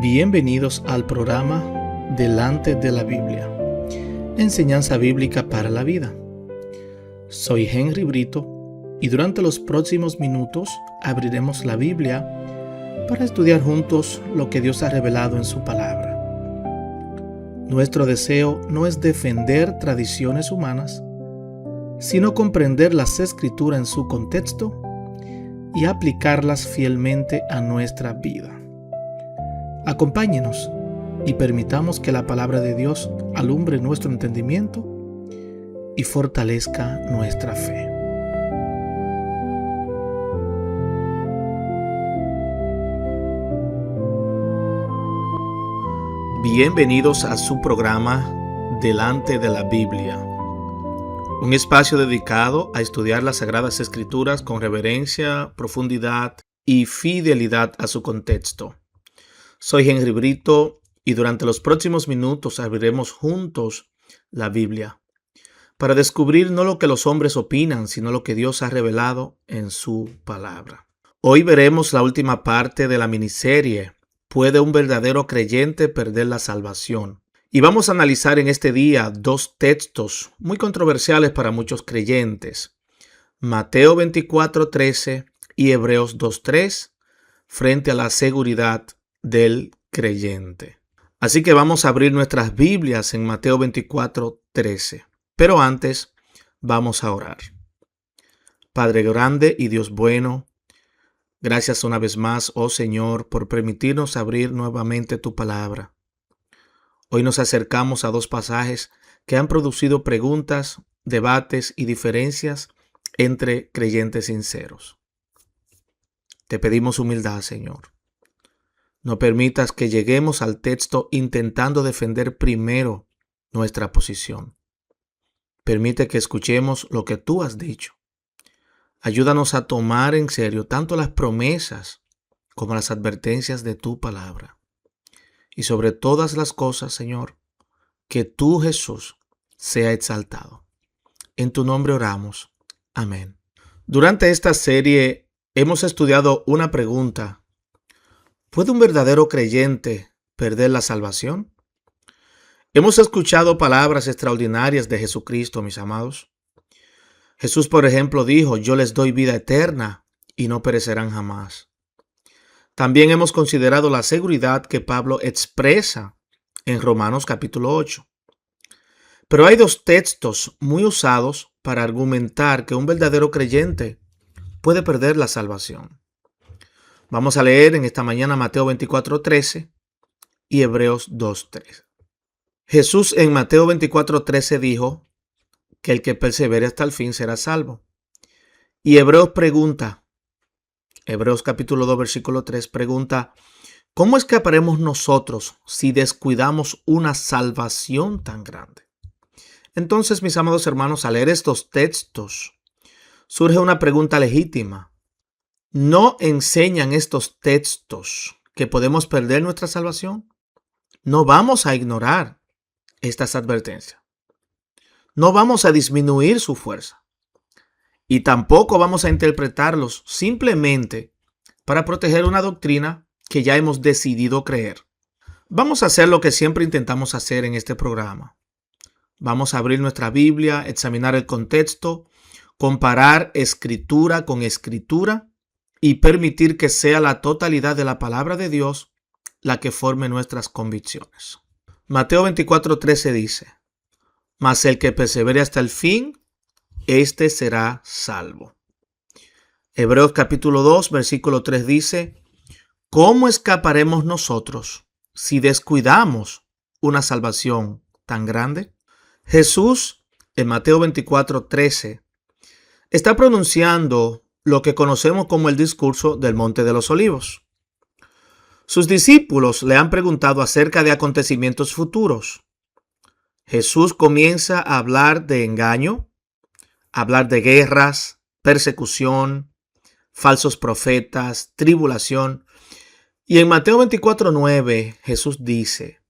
Bienvenidos al programa Delante de la Biblia, enseñanza bíblica para la vida. Soy Henry Brito y durante los próximos minutos abriremos la Biblia para estudiar juntos lo que Dios ha revelado en su palabra. Nuestro deseo no es defender tradiciones humanas, sino comprender las Escrituras en su contexto y aplicarlas fielmente a nuestra vida. Acompáñenos y permitamos que la palabra de Dios alumbre nuestro entendimiento y fortalezca nuestra fe. Bienvenidos a su programa Delante de la Biblia, un espacio dedicado a estudiar las Sagradas Escrituras con reverencia, profundidad y fidelidad a su contexto. Soy Henry Brito y durante los próximos minutos abriremos juntos la Biblia para descubrir no lo que los hombres opinan, sino lo que Dios ha revelado en su palabra. Hoy veremos la última parte de la miniserie ¿Puede un verdadero creyente perder la salvación? Y vamos a analizar en este día dos textos muy controversiales para muchos creyentes: Mateo 24:13 y Hebreos 2:3, frente a la seguridad del creyente. Así que vamos a abrir nuestras Biblias en Mateo 24:13. Pero antes, vamos a orar. Padre grande y Dios bueno, gracias una vez más, oh Señor, por permitirnos abrir nuevamente tu palabra. Hoy nos acercamos a dos pasajes que han producido preguntas, debates y diferencias entre creyentes sinceros. Te pedimos humildad, Señor. No permitas que lleguemos al texto intentando defender primero nuestra posición. Permite que escuchemos lo que tú has dicho. Ayúdanos a tomar en serio tanto las promesas como las advertencias de tu palabra. Y sobre todas las cosas, Señor, que tú, Jesús, sea exaltado. En tu nombre oramos. Amén. Durante esta serie hemos estudiado una pregunta: ¿puede un verdadero creyente perder la salvación? Hemos escuchado palabras extraordinarias de Jesucristo, mis amados. Jesús, por ejemplo, dijo: yo les doy vida eterna y no perecerán jamás. También hemos considerado la seguridad que Pablo expresa en Romanos capítulo 8. Pero hay dos textos muy usados para argumentar que un verdadero creyente puede perder la salvación. Vamos a leer en esta mañana Mateo 24:13 y Hebreos 2:3. Jesús en Mateo 24:13 dijo que el que persevere hasta el fin será salvo. Y Hebreos capítulo 2 versículo 3 pregunta: ¿cómo escaparemos nosotros si descuidamos una salvación tan grande? Entonces, mis amados hermanos, al leer estos textos surge una pregunta legítima. ¿No enseñan estos textos que podemos perder nuestra salvación? No vamos a ignorar estas advertencias. No vamos a disminuir su fuerza. Y tampoco vamos a interpretarlos simplemente para proteger una doctrina que ya hemos decidido creer. Vamos a hacer lo que siempre intentamos hacer en este programa. Vamos a abrir nuestra Biblia, examinar el contexto, comparar escritura con escritura y permitir que sea la totalidad de la palabra de Dios la que forme nuestras convicciones. Mateo 24:13 dice: mas el que persevere hasta el fin, éste será salvo. Hebreos capítulo 2 versículo 3 dice: ¿cómo escaparemos nosotros si descuidamos una salvación tan grande? Jesús en Mateo 24:13 está pronunciando lo que conocemos como el discurso del Monte de los Olivos. Sus discípulos le han preguntado acerca de acontecimientos futuros. Jesús comienza a hablar de engaño, a hablar de guerras, persecución, falsos profetas, tribulación. Y en Mateo 24:9 Jesús dice: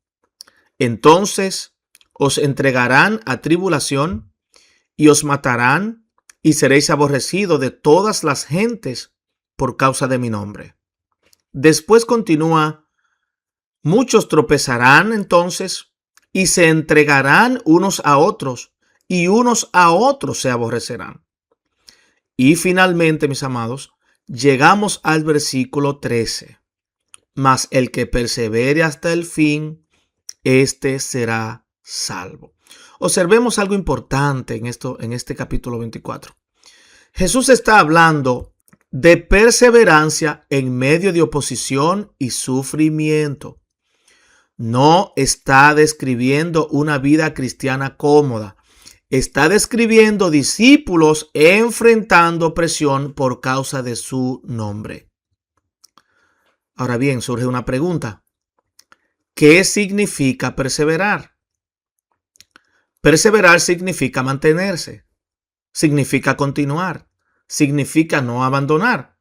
entonces os entregarán a tribulación y os matarán y seréis aborrecidos de todas las gentes por causa de mi nombre. Después continúa Muchos tropezarán entonces y se entregarán unos a otros, y unos a otros se aborrecerán. Y finalmente, mis amados, llegamos al versículo 13. Mas el que persevere hasta el fin, éste será salvo. Observemos algo importante en este capítulo 24. Jesús está hablando de perseverancia en medio de oposición y sufrimiento. No está describiendo una vida cristiana cómoda. Está describiendo discípulos enfrentando presión por causa de su nombre. Ahora bien, surge una pregunta. ¿Qué significa perseverar? Perseverar significa mantenerse, significa continuar, significa no abandonar,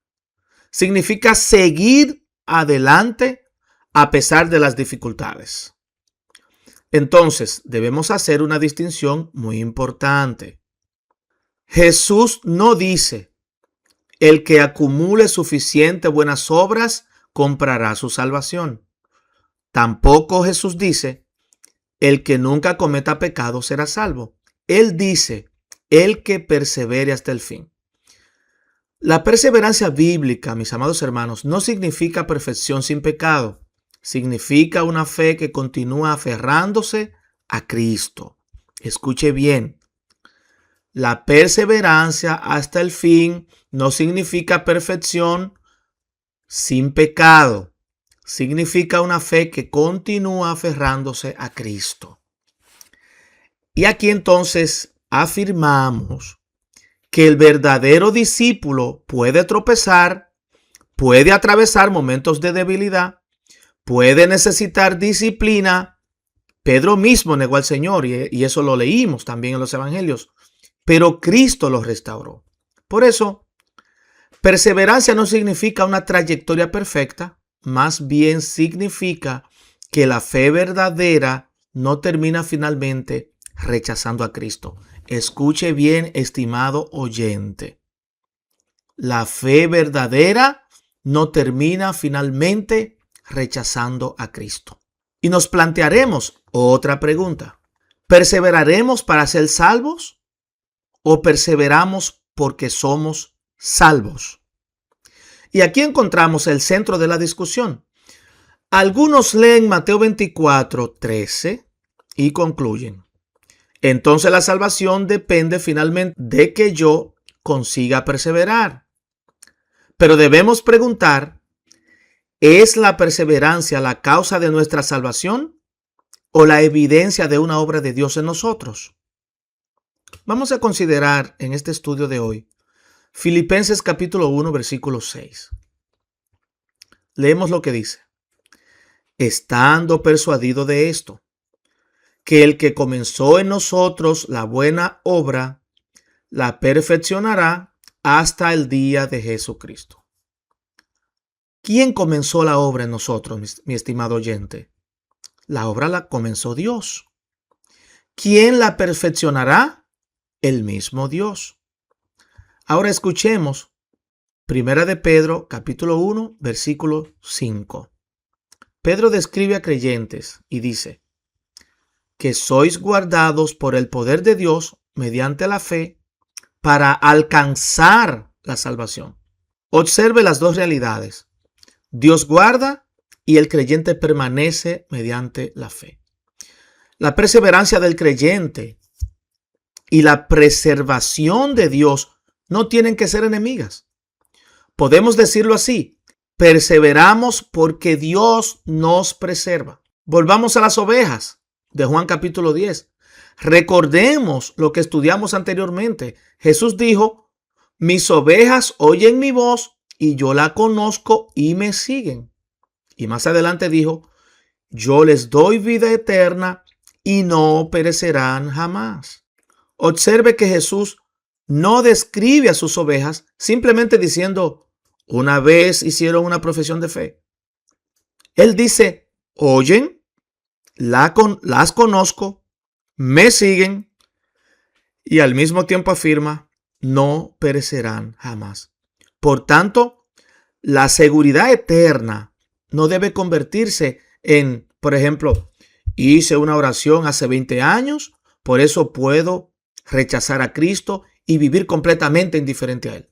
significa seguir adelante a pesar de las dificultades. Entonces, debemos hacer una distinción muy importante. Jesús no dice, el que acumule suficiente buenas obras comprará su salvación. Tampoco Jesús dice, el que nunca cometa pecado será salvo. Él dice, el que persevere hasta el fin. La perseverancia bíblica, mis amados hermanos, no significa perfección sin pecado. Significa una fe que continúa aferrándose a Cristo. Escuche bien. La perseverancia hasta el fin no significa perfección sin pecado. Significa una fe que continúa aferrándose a Cristo. Y aquí entonces afirmamos que el verdadero discípulo puede tropezar, puede atravesar momentos de debilidad, puede necesitar disciplina. Pedro mismo negó al Señor y eso lo leímos también en los evangelios, pero Cristo lo restauró. Por eso, perseverancia no significa una trayectoria perfecta, más bien significa que la fe verdadera no termina finalmente rechazando a Cristo. Escuche bien, estimado oyente. La fe verdadera no termina finalmente rechazando a Cristo. Y nos plantearemos otra pregunta. ¿Perseveraremos para ser salvos o perseveramos porque somos salvos? Y aquí encontramos el centro de la discusión. Algunos leen Mateo 24:13 y concluyen. Entonces la salvación depende finalmente de que yo consiga perseverar. Pero debemos preguntar, ¿es la perseverancia la causa de nuestra salvación o la evidencia de una obra de Dios en nosotros? Vamos a considerar en este estudio de hoy Filipenses capítulo 1, versículo 6. Leemos lo que dice. Estando persuadido de esto, que el que comenzó en nosotros la buena obra, la perfeccionará hasta el día de Jesucristo. ¿Quién comenzó la obra en nosotros, mi estimado oyente? La obra la comenzó Dios. ¿Quién la perfeccionará? El mismo Dios. Ahora escuchemos Primera de Pedro, capítulo 1, versículo 5. Pedro describe a creyentes y dice que sois guardados por el poder de Dios mediante la fe para alcanzar la salvación. Observe las dos realidades. Dios guarda y el creyente permanece mediante la fe. La perseverancia del creyente y la preservación de Dios no tienen que ser enemigas. Podemos decirlo así, perseveramos porque Dios nos preserva. Volvamos a las ovejas de Juan capítulo 10. Recordemos lo que estudiamos anteriormente. Jesús dijo, mis ovejas oyen mi voz y yo la conozco y me siguen. Y más adelante dijo, yo les doy vida eterna y no perecerán jamás. Observe que Jesús no describe a sus ovejas simplemente diciendo, una vez hicieron una profesión de fe. Él dice, oyen, las conozco, me siguen y al mismo tiempo afirma, no perecerán jamás. Por tanto, la seguridad eterna no debe convertirse Por ejemplo, hice una oración hace 20 años, por eso puedo rechazar a Cristo y vivir completamente indiferente a Él.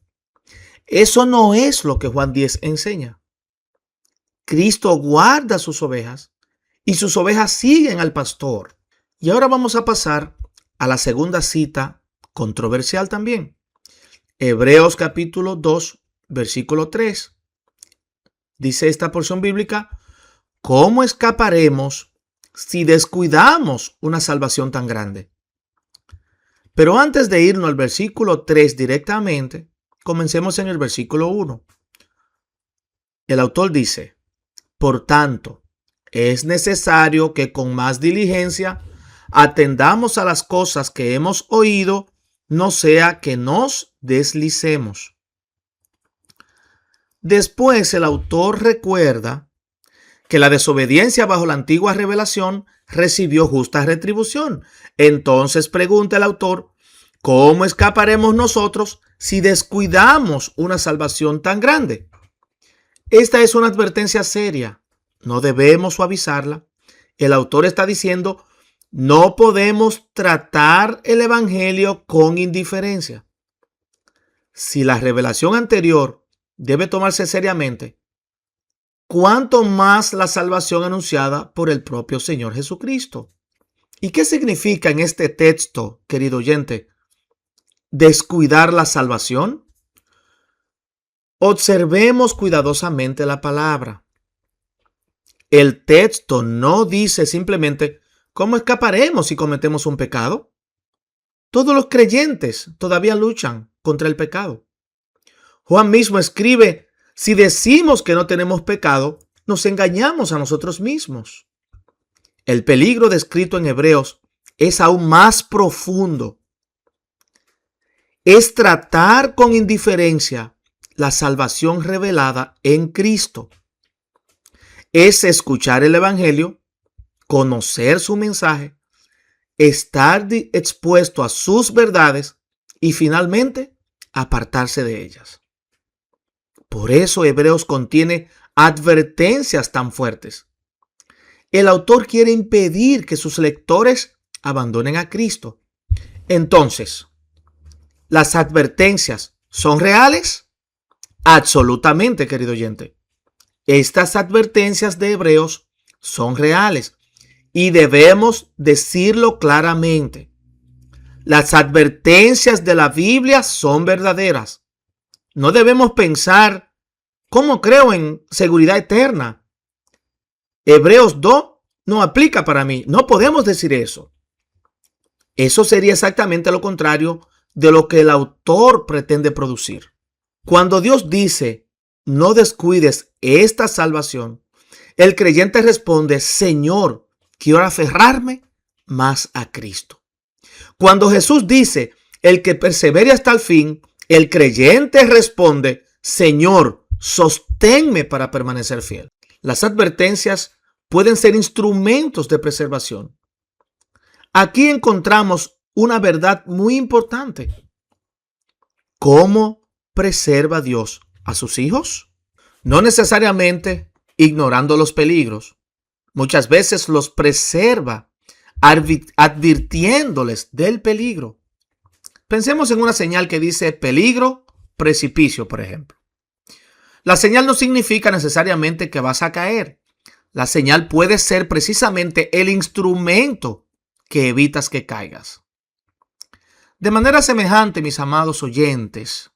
Eso no es lo que Juan 10 enseña. Cristo guarda sus ovejas y sus ovejas siguen al pastor. Y ahora vamos a pasar a la segunda cita controversial también. Hebreos capítulo 2, versículo 3. Dice esta porción bíblica: ¿cómo escaparemos si descuidamos una salvación tan grande? Pero antes de irnos al versículo 3 directamente, comencemos en el versículo 1. El autor dice: por tanto, es necesario que con más diligencia atendamos a las cosas que hemos oído, no sea que nos deslicemos. Después el autor recuerda que la desobediencia bajo la antigua revelación recibió justa retribución. Entonces pregunta el autor: ¿cómo escaparemos nosotros si descuidamos una salvación tan grande? Esta es una advertencia seria. No debemos suavizarla. El autor está diciendo: no podemos tratar el evangelio con indiferencia. Si la revelación anterior debe tomarse seriamente, ¿cuánto más la salvación anunciada por el propio Señor Jesucristo? ¿Y qué significa en este texto, querido oyente, descuidar la salvación? Observemos cuidadosamente la palabra. El texto no dice simplemente cómo escaparemos si cometemos un pecado. Todos los creyentes todavía luchan contra el pecado. Juan mismo escribe: si decimos que no tenemos pecado, nos engañamos a nosotros mismos. El peligro descrito en Hebreos es aún más profundo. Es tratar con indiferencia la salvación revelada en Cristo. Es escuchar el evangelio, conocer su mensaje, estar expuesto a sus verdades y finalmente apartarse de ellas. Por eso Hebreos contiene advertencias tan fuertes. El autor quiere impedir que sus lectores abandonen a Cristo. Entonces, ¿las advertencias son reales? Absolutamente, querido oyente. Estas advertencias de Hebreos son reales y debemos decirlo claramente. Las advertencias de la Biblia son verdaderas. No debemos pensar: ¿cómo creo en seguridad eterna? Hebreos 2 no aplica para mí. No podemos decir eso. Eso sería exactamente lo contrario de lo que el autor pretende producir. Cuando Dios dice: no descuides esta salvación, el creyente responde: Señor, quiero aferrarme más a Cristo. Cuando Jesús dice: el que persevere hasta el fin, el creyente responde: Señor, sosténme para permanecer fiel. Las advertencias pueden ser instrumentos de preservación. Aquí encontramos una verdad muy importante. ¿Cómo preserva Dios a sus hijos? No necesariamente ignorando los peligros. Muchas veces los preserva advirtiéndoles del peligro. Pensemos en una señal que dice peligro, precipicio, por ejemplo. La señal no significa necesariamente que vas a caer. La señal puede ser precisamente el instrumento que evitas que caigas. De manera semejante, mis amados oyentes,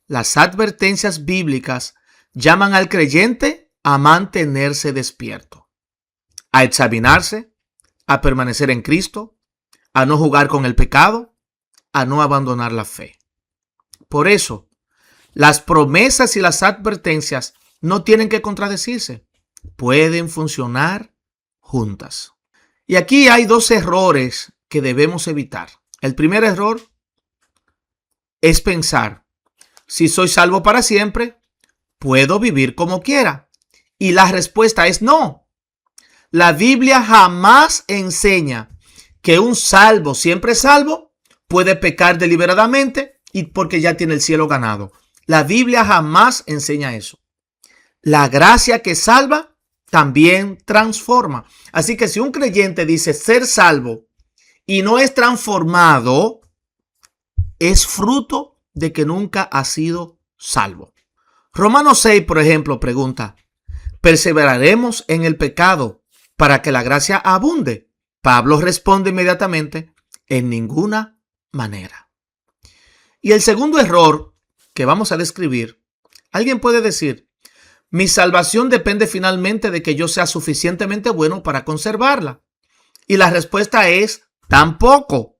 las advertencias bíblicas llaman al creyente a mantenerse despierto, a examinarse, a permanecer en Cristo, a no jugar con el pecado, a no abandonar la fe. Por eso, las promesas y las advertencias no tienen que contradecirse, pueden funcionar juntas. Y aquí hay dos errores que debemos evitar. El primer error es pensar: si soy salvo para siempre, puedo vivir como quiera. Y la respuesta es no. La Biblia jamás enseña que un salvo, siempre salvo, puede pecar deliberadamente y porque ya tiene el cielo ganado. La Biblia jamás enseña eso. La gracia que salva también transforma. Así que si un creyente dice ser salvo y no es transformado, es fruto de que nunca ha sido salvo. Romanos 6, por ejemplo, pregunta: ¿perseveraremos en el pecado para que la gracia abunde? Pablo responde inmediatamente: en ninguna manera. Y el segundo error que vamos a describir, alguien puede decir: mi salvación depende finalmente de que yo sea suficientemente bueno para conservarla. Y la respuesta es: tampoco.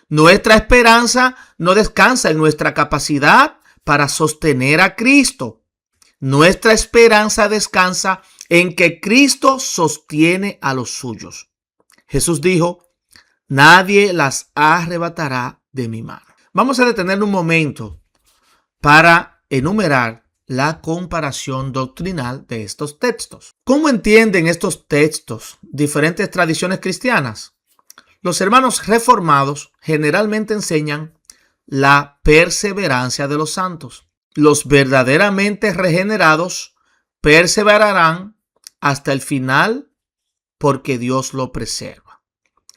Nuestra esperanza no descansa en nuestra capacidad para sostener a Cristo. Nuestra esperanza descansa en que Cristo sostiene a los suyos. Jesús dijo: nadie las arrebatará de mi mano. Vamos a detener un momento para enumerar la comparación doctrinal de estos textos. ¿Cómo entienden estos textos diferentes tradiciones cristianas? Los hermanos reformados generalmente enseñan la perseverancia de los santos. Los verdaderamente regenerados perseverarán hasta el final porque Dios lo preserva.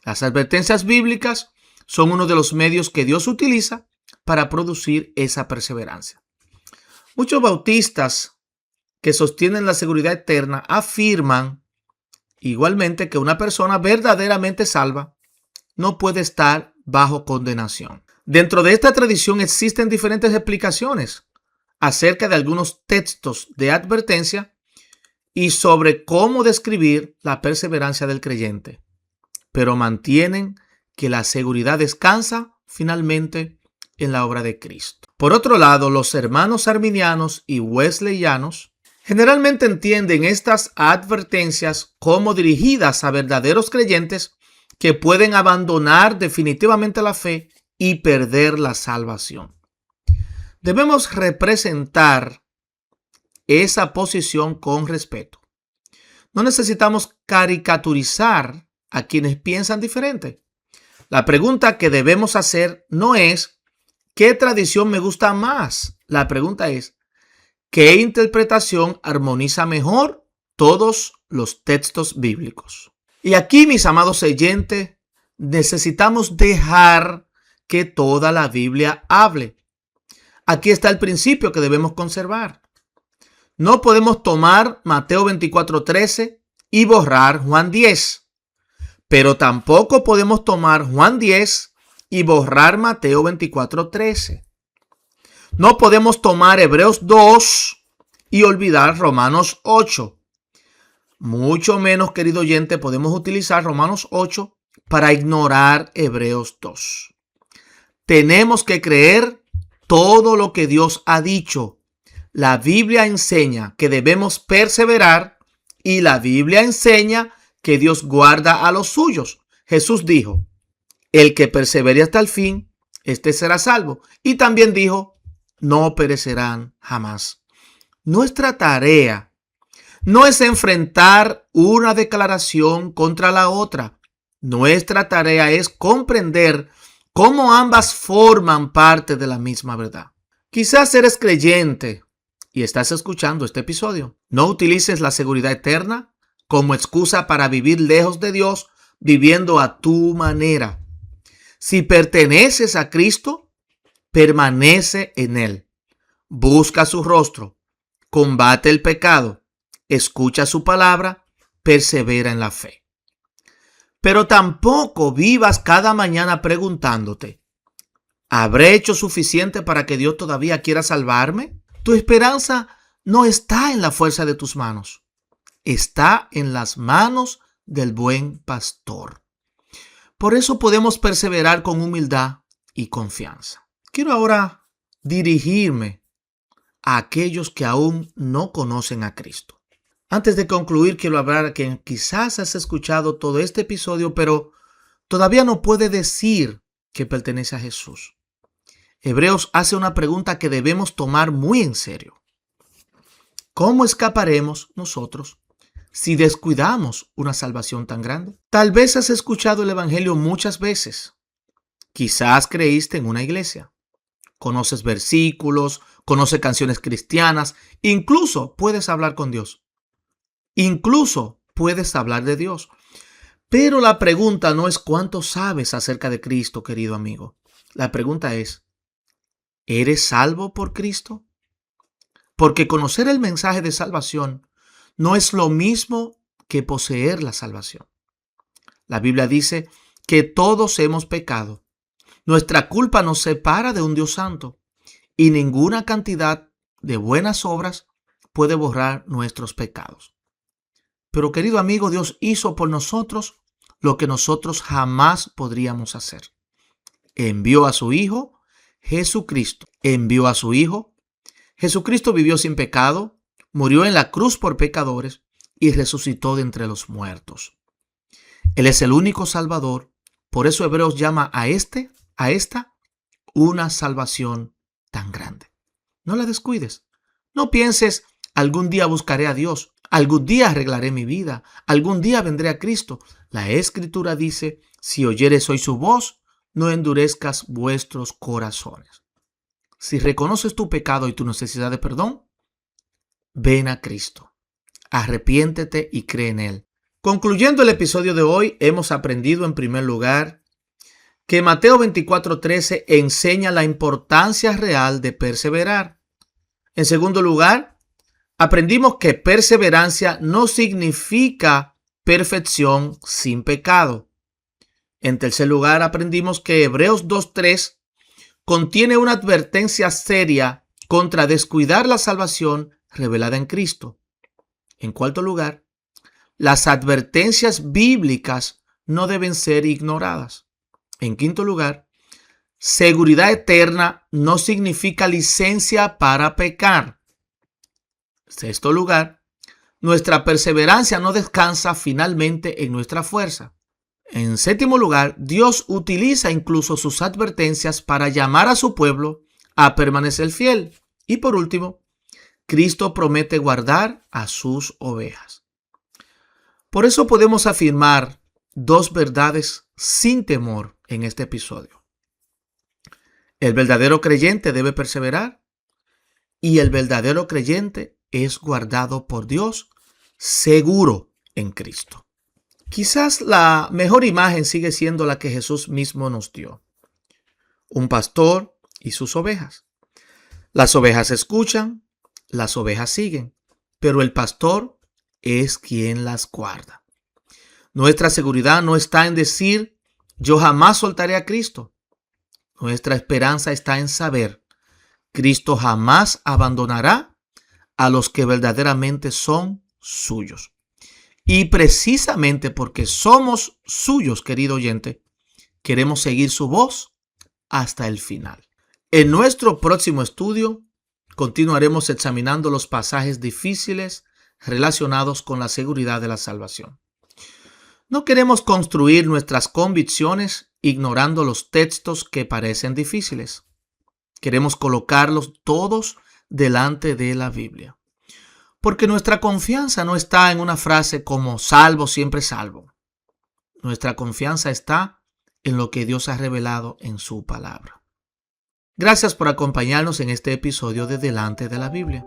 Las advertencias bíblicas son uno de los medios que Dios utiliza para producir esa perseverancia. Muchos bautistas que sostienen la seguridad eterna afirman igualmente que una persona verdaderamente salva no puede estar bajo condenación. Dentro de esta tradición existen diferentes explicaciones acerca de algunos textos de advertencia y sobre cómo describir la perseverancia del creyente, pero mantienen que la seguridad descansa finalmente en la obra de Cristo. Por otro lado, los hermanos arminianos y wesleyanos generalmente entienden estas advertencias como dirigidas a verdaderos creyentes que pueden abandonar definitivamente la fe y perder la salvación. Debemos representar esa posición con respeto. No necesitamos caricaturizar a quienes piensan diferente. La pregunta que debemos hacer no es ¿qué tradición me gusta más? La pregunta es ¿qué interpretación armoniza mejor todos los textos bíblicos? Y aquí, mis amados oyentes, necesitamos dejar que toda la Biblia hable. Aquí está el principio que debemos conservar. No podemos tomar Mateo 24:13 y borrar Juan 10. Pero tampoco podemos tomar Juan 10 y borrar Mateo 24:13. No podemos tomar Hebreos 2 y olvidar Romanos 8. Mucho menos, querido oyente, podemos utilizar Romanos 8 para ignorar Hebreos 2. Tenemos que creer todo lo que Dios ha dicho. La Biblia enseña que debemos perseverar y la Biblia enseña que Dios guarda a los suyos. Jesús dijo: el que persevere hasta el fin, este será salvo. Y también dijo: no perecerán jamás. Nuestra tarea no es enfrentar una declaración contra la otra. Nuestra tarea es comprender cómo ambas forman parte de la misma verdad. Quizás eres creyente y estás escuchando este episodio. No utilices la seguridad eterna como excusa para vivir lejos de Dios, viviendo a tu manera. Si perteneces a Cristo, permanece en Él. Busca su rostro, combate el pecado, escucha su palabra, persevera en la fe. Pero tampoco vivas cada mañana preguntándote: ¿habré hecho suficiente para que Dios todavía quiera salvarme? Tu esperanza no está en la fuerza de tus manos. Está en las manos del buen pastor. Por eso podemos perseverar con humildad y confianza. Quiero ahora dirigirme a aquellos que aún no conocen a Cristo. Antes de concluir, quiero hablar a quien quizás has escuchado todo este episodio, pero todavía no puede decir que pertenece a Jesús. Hebreos hace una pregunta que debemos tomar muy en serio. ¿Cómo escaparemos nosotros si descuidamos una salvación tan grande? Tal vez has escuchado el Evangelio muchas veces. Quizás creíste en una iglesia. Conoces versículos, conoces canciones cristianas, incluso puedes hablar con Dios. Incluso puedes hablar de Dios. Pero la pregunta no es cuánto sabes acerca de Cristo, querido amigo. La pregunta es, ¿eres salvo por Cristo? Porque conocer el mensaje de salvación no es lo mismo que poseer la salvación. La Biblia dice que todos hemos pecado. Nuestra culpa nos separa de un Dios santo y ninguna cantidad de buenas obras puede borrar nuestros pecados. Pero querido amigo, Dios hizo por nosotros lo que nosotros jamás podríamos hacer. Envió a su Hijo, Jesucristo. Envió a su Hijo. Jesucristo vivió sin pecado, murió en la cruz por pecadores y resucitó de entre los muertos. Él es el único Salvador. Por eso Hebreos llama a esta, una salvación tan grande. No la descuides. No pienses, algún día buscaré a Dios, algún día arreglaré mi vida, algún día vendré a Cristo. La Escritura dice, si oyeres hoy su voz, no endurezcas vuestros corazones. Si reconoces tu pecado y tu necesidad de perdón, ven a Cristo. Arrepiéntete y cree en Él. Concluyendo el episodio de hoy, hemos aprendido en primer lugar que Mateo 24:13 enseña la importancia real de perseverar. En segundo lugar, aprendimos que perseverancia no significa perfección sin pecado. En tercer lugar, aprendimos que Hebreos 2:3 contiene una advertencia seria contra descuidar la salvación revelada en Cristo. En cuarto lugar, las advertencias bíblicas no deben ser ignoradas. En quinto lugar, seguridad eterna no significa licencia para pecar. En sexto lugar, nuestra perseverancia no descansa finalmente en nuestra fuerza. En séptimo lugar, Dios utiliza incluso sus advertencias para llamar a su pueblo a permanecer fiel. Y por último, Cristo promete guardar a sus ovejas. Por eso podemos afirmar dos verdades sin temor en este episodio. El verdadero creyente debe perseverar y el verdadero creyente es guardado por Dios seguro en Cristo. Quizás la mejor imagen sigue siendo la que Jesús mismo nos dio. Un pastor y sus ovejas. Las ovejas escuchan, las ovejas siguen, pero el pastor es quien las guarda. Nuestra seguridad no está en decir, yo jamás soltaré a Cristo. Nuestra esperanza está en saber, Cristo jamás abandonará a los que verdaderamente son suyos. Y precisamente porque somos suyos, querido oyente, queremos seguir su voz hasta el final. En nuestro próximo estudio, continuaremos examinando los pasajes difíciles relacionados con la seguridad de la salvación. No queremos construir nuestras convicciones ignorando los textos que parecen difíciles. Queremos colocarlos todos delante de la Biblia. Porque nuestra confianza no está en una frase como salvo, siempre salvo. Nuestra confianza está en lo que Dios ha revelado en su palabra. Gracias por acompañarnos en este episodio de Delante de la Biblia.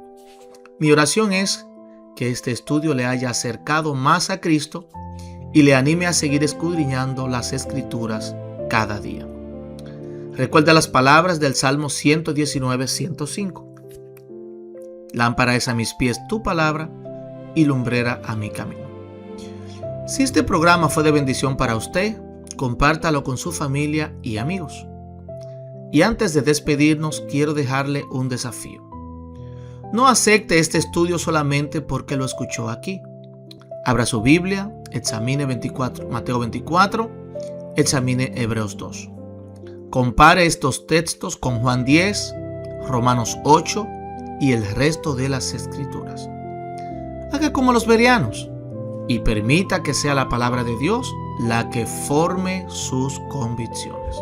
Mi oración es que este estudio le haya acercado más a Cristo y le anime a seguir escudriñando las Escrituras cada día. Recuerda las palabras del Salmo 119:105. Lámpara es a mis pies tu palabra y lumbrera a mi camino. Si este programa fue de bendición para usted, compártalo con su familia y amigos. Y antes de despedirnos, quiero dejarle un desafío. No acepte este estudio solamente porque lo escuchó aquí. Abra su Biblia, examine Mateo 24, examine Hebreos 2. Compare estos textos con Juan 10, Romanos 8 y el resto de las Escrituras. Haga como los bereanos y permita que sea la palabra de Dios la que forme sus convicciones.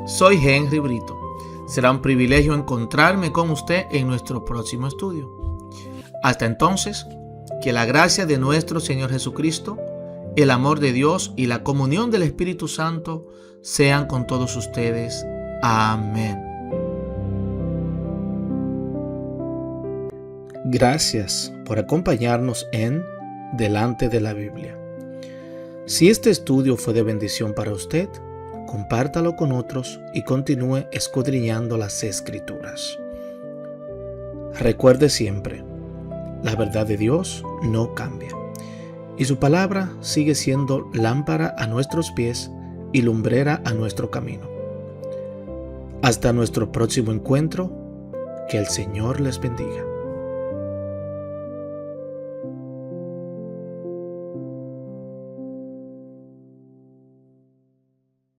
Soy Henry Brito. Será un privilegio encontrarme con usted en nuestro próximo estudio. Hasta entonces, que la gracia de nuestro Señor Jesucristo, el amor de Dios y la comunión del Espíritu Santo sean con todos ustedes. Amén. Gracias por acompañarnos en delante de la Biblia. Si este estudio fue de bendición para usted, compártalo con otros y continúe escudriñando las Escrituras. Recuerde siempre, la verdad de Dios no cambia, y su palabra sigue siendo lámpara a nuestros pies y lumbrera a nuestro camino. Hasta nuestro próximo encuentro, que el Señor les bendiga.